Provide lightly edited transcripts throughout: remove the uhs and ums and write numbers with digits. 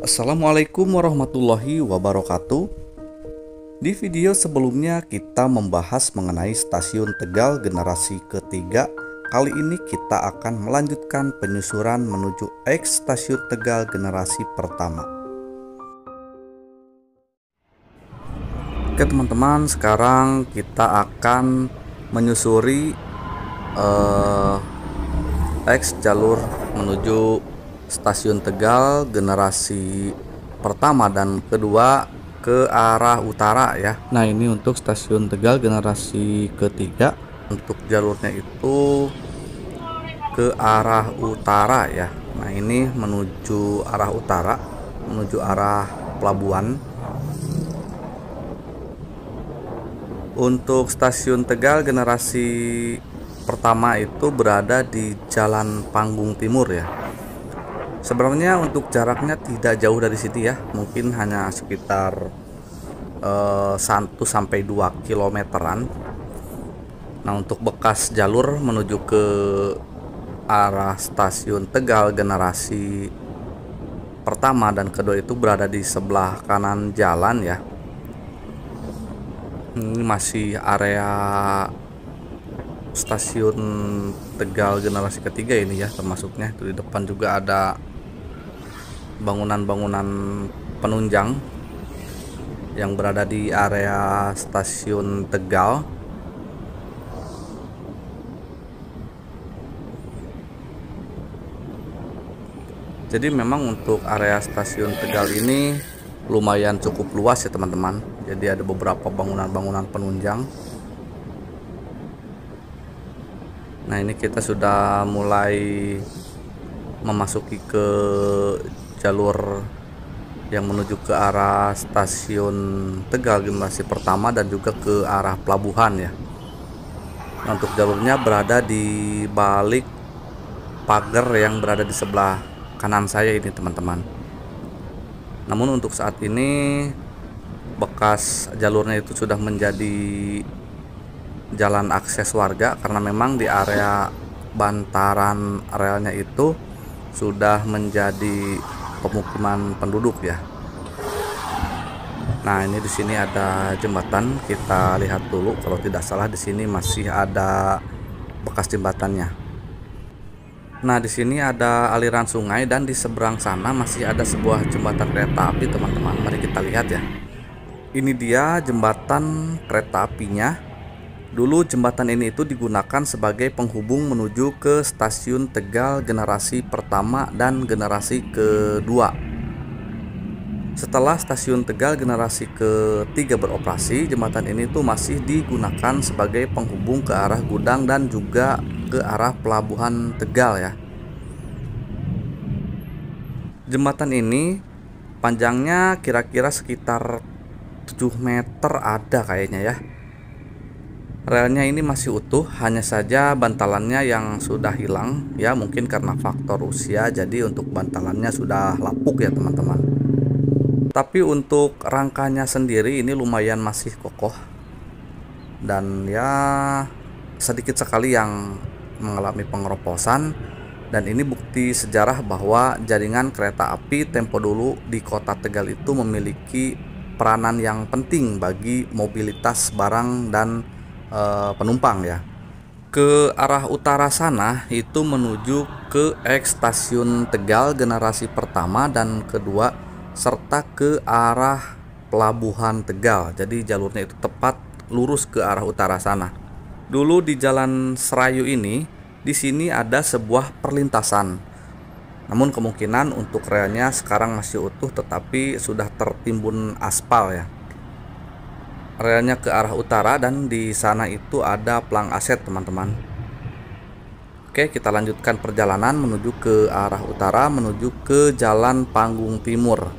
Assalamualaikum warahmatullahi wabarakatuh. Di video sebelumnya kita membahas mengenai stasiun Tegal generasi ketiga. Kali ini kita akan melanjutkan penyusuran menuju X stasiun Tegal generasi pertama. Oke teman-teman, sekarang kita akan menyusuri X jalur menuju stasiun Tegal generasi pertama dan kedua ke arah utara ya. Nah, ini untuk stasiun Tegal generasi ketiga. Untuk jalurnya itu ke arah utara ya. Nah, ini menuju arah utara, menuju arah pelabuhan. Untuk stasiun Tegal generasi pertama itu berada di Jalan Panggung Timur ya. Sebenarnya untuk jaraknya tidak jauh dari sini ya, mungkin hanya sekitar 1 sampai 2 kilometeran. Nah, untuk bekas jalur menuju ke arah stasiun Tegal generasi pertama dan kedua itu berada di sebelah kanan jalan ya. Ini masih area stasiun Tegal generasi ketiga ini ya, termasuknya itu di depan juga ada bangunan-bangunan penunjang yang berada di area stasiun Tegal. Jadi memang untuk area stasiun Tegal ini lumayan cukup luas ya teman-teman. Jadi ada beberapa bangunan-bangunan penunjang. Nah, ini kita sudah mulai memasuki ke jalur yang menuju ke arah stasiun Tegal generasi pertama dan juga ke arah pelabuhan ya. Nah, untuk jalurnya berada di balik pagar yang berada di sebelah kanan saya ini teman-teman. Namun untuk saat ini bekas jalurnya itu sudah menjadi jalan akses warga karena memang di area bantaran relnya itu sudah menjadi pemukiman penduduk ya. Nah, ini di sini ada jembatan, kita lihat dulu. Kalau tidak salah di sini masih ada bekas jembatannya. Nah, di sini ada aliran sungai dan di seberang sana masih ada sebuah jembatan kereta api teman-teman. Mari kita lihat ya. Ini dia jembatan kereta apinya. Dulu jembatan ini itu digunakan sebagai penghubung menuju ke stasiun Tegal generasi pertama dan generasi kedua. Setelah stasiun Tegal generasi ketiga beroperasi, jembatan ini tuh masih digunakan sebagai penghubung ke arah Gudang dan juga ke arah pelabuhan Tegal ya. Jembatan ini panjangnya kira-kira sekitar 7 meter ada kayaknya ya. Relnya ini masih utuh, hanya saja bantalannya yang sudah hilang ya, mungkin karena faktor usia, jadi untuk bantalannya sudah lapuk ya teman-teman. Tapi untuk rangkanya sendiri ini lumayan masih kokoh dan ya sedikit sekali yang mengalami pengeroposan. Dan ini bukti sejarah bahwa jaringan kereta api tempo dulu di kota Tegal itu memiliki peranan yang penting bagi mobilitas barang dan penumpang ya. Ke arah utara sana itu menuju ke X stasiun Tegal generasi pertama dan kedua serta ke arah pelabuhan Tegal. Jadi jalurnya itu tepat lurus ke arah utara sana. Dulu di Jalan Serayu ini, di sini ada sebuah perlintasan. Namun kemungkinan untuk relnya sekarang masih utuh tetapi sudah tertimbun aspal ya. Relnya ke arah utara dan di sana itu ada plang aset teman-teman. Oke, kita lanjutkan perjalanan menuju ke arah utara, menuju ke Jalan Panggung Timur.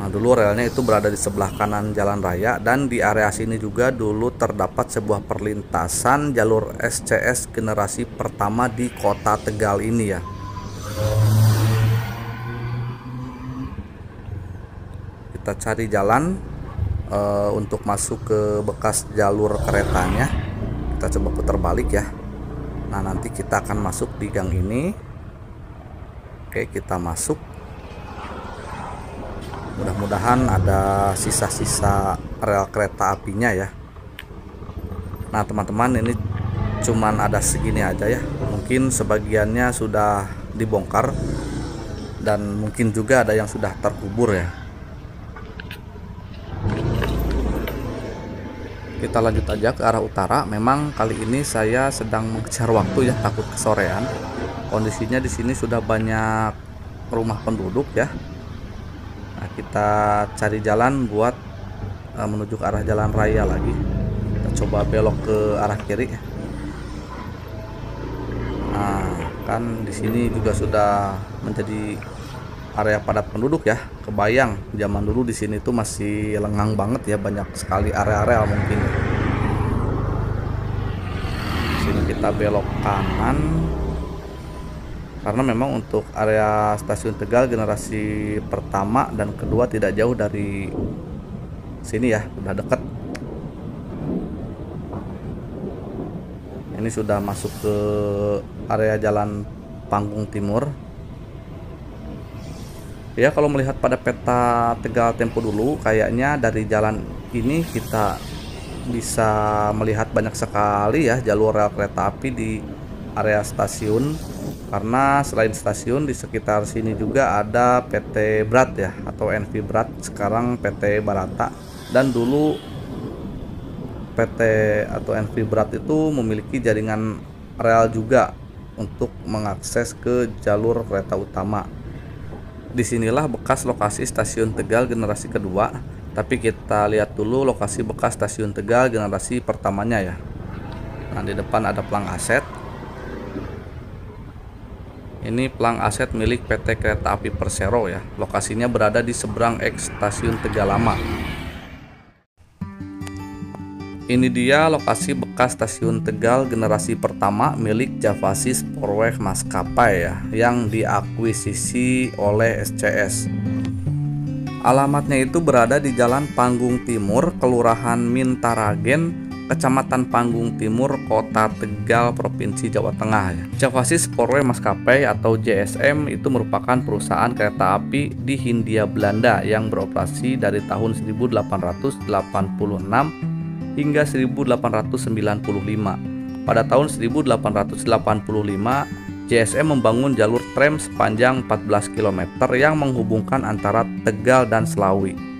Nah, dulu relnya itu berada di sebelah kanan jalan raya dan di area sini juga dulu terdapat sebuah perlintasan jalur SCS generasi pertama di kota Tegal ini ya. Kita cari jalan untuk masuk ke bekas jalur keretanya. Kita coba putar balik ya. Nah, nanti kita akan masuk di gang ini. Oke, kita masuk. Mudah-mudahan ada sisa-sisa rel kereta apinya ya. Nah teman-teman, ini cuman ada segini aja ya. Mungkin sebagiannya sudah dibongkar dan mungkin juga ada yang sudah terkubur ya. Kita lanjut aja ke arah utara. Memang kali ini saya sedang mengejar waktu ya, takut kesorean. Kondisinya di sini sudah banyak rumah penduduk ya. Nah, kita cari jalan buat menuju ke arah jalan raya lagi. Kita coba belok ke arah kiri. Nah, kan di sini juga sudah menjadi area padat penduduk ya. Kebayang zaman dulu di sini tuh masih lengang banget ya, banyak sekali area-area mungkin. Sini kita belok kanan. Karena memang untuk area stasiun Tegal generasi pertama dan kedua tidak jauh dari sini ya, sudah dekat. Ini sudah masuk ke area jalan Panggung Timur. Ya, kalau melihat pada peta Tegal Tempo dulu, kayaknya dari jalan ini kita bisa melihat banyak sekali ya jalur rel kereta api di area stasiun. Karena selain stasiun di sekitar sini juga ada PT Brat ya, atau NV Brat, sekarang PT Barata. Dan dulu PT atau NV Brat itu memiliki jaringan rel juga untuk mengakses ke jalur kereta utama. Disinilah bekas lokasi stasiun Tegal generasi kedua, tapi kita lihat dulu lokasi bekas stasiun Tegal generasi pertamanya ya. Nah, di depan ada pelang aset. Ini pelang aset milik PT Kereta Api Persero ya. Lokasinya berada di seberang eks stasiun Tegal Lama. Ini dia lokasi bekas stasiun Tegal generasi pertama milik Javasis Porweg Maskapai ya, yang diakuisisi oleh SCS. Alamatnya itu berada di Jalan Panggung Timur, Kelurahan Mintaragen, Kecamatan Panggung Timur, Kota Tegal, Provinsi Jawa Tengah ya. Javasis Porweg Maskapai atau JSM itu merupakan perusahaan kereta api di Hindia Belanda yang beroperasi dari tahun 1886 hingga 1895. Pada tahun 1885, JSM membangun jalur tram sepanjang 14 km yang menghubungkan antara Tegal dan Selawi.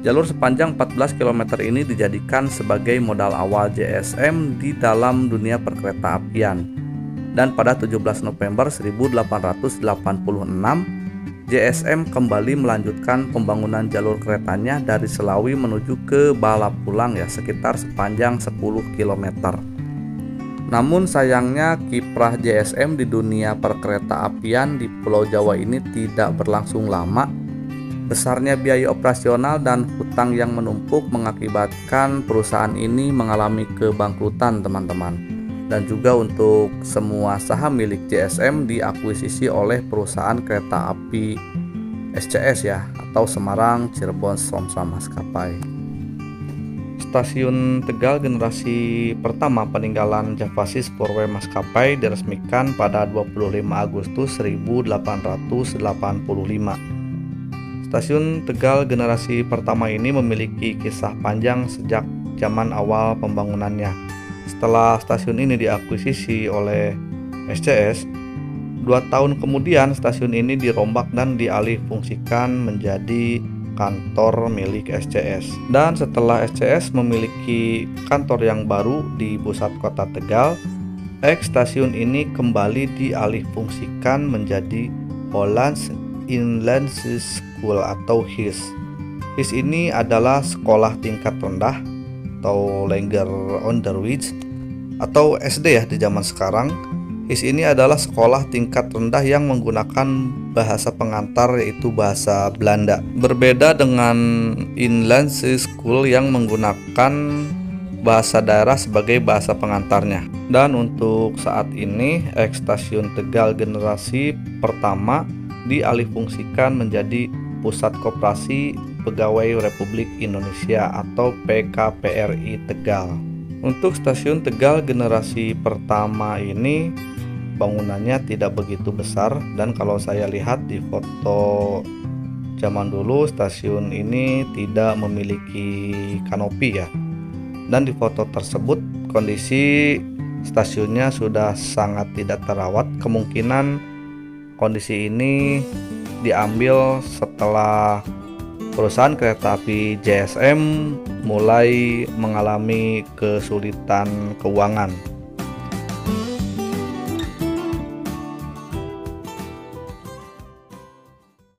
Jalur sepanjang 14 km ini dijadikan sebagai modal awal JSM di dalam dunia perkereta apian. Dan pada 17 November 1886, JSM kembali melanjutkan pembangunan jalur keretanya dari Selawi menuju ke Balapulang ya, sekitar sepanjang 10 km. Namun sayangnya kiprah JSM di dunia perkereta apian di Pulau Jawa ini tidak berlangsung lama. Besarnya biaya operasional dan hutang yang menumpuk mengakibatkan perusahaan ini mengalami kebangkrutan teman-teman. Dan juga untuk semua saham milik JSM diakuisisi oleh perusahaan kereta api SCS ya, atau Semarang Cirebon Somsa Maskapai. Stasiun Tegal generasi pertama peninggalan Javasis Porweg Maskapai diresmikan pada 25 Agustus 1885. Stasiun Tegal generasi pertama ini memiliki kisah panjang sejak zaman awal pembangunannya. Setelah stasiun ini diakuisisi oleh SCS, 2 tahun kemudian stasiun ini dirombak dan dialihfungsikan menjadi kantor milik SCS. Dan setelah SCS memiliki kantor yang baru di pusat kota Tegal, eks stasiun ini kembali dialihfungsikan menjadi Hollands Inland School atau HIS. HIS ini adalah sekolah tingkat rendah atau Langer Onderwijs atau SD ya di zaman sekarang. HIS ini adalah sekolah tingkat rendah yang menggunakan bahasa pengantar yaitu bahasa Belanda. Berbeda dengan Inland School yang menggunakan bahasa daerah sebagai bahasa pengantarnya. Dan untuk saat ini eks stasiun Tegal generasi pertama dialihfungsikan menjadi Pusat Koperasi Pegawai Republik Indonesia atau PKPRI Tegal. Untuk stasiun Tegal generasi pertama ini bangunannya tidak begitu besar, dan kalau saya lihat di foto zaman dulu stasiun ini tidak memiliki kanopi ya. Dan di foto tersebut kondisi stasiunnya sudah sangat tidak terawat. Kemungkinan kondisi ini diambil setelah perusahaan kereta api JSM mulai mengalami kesulitan keuangan.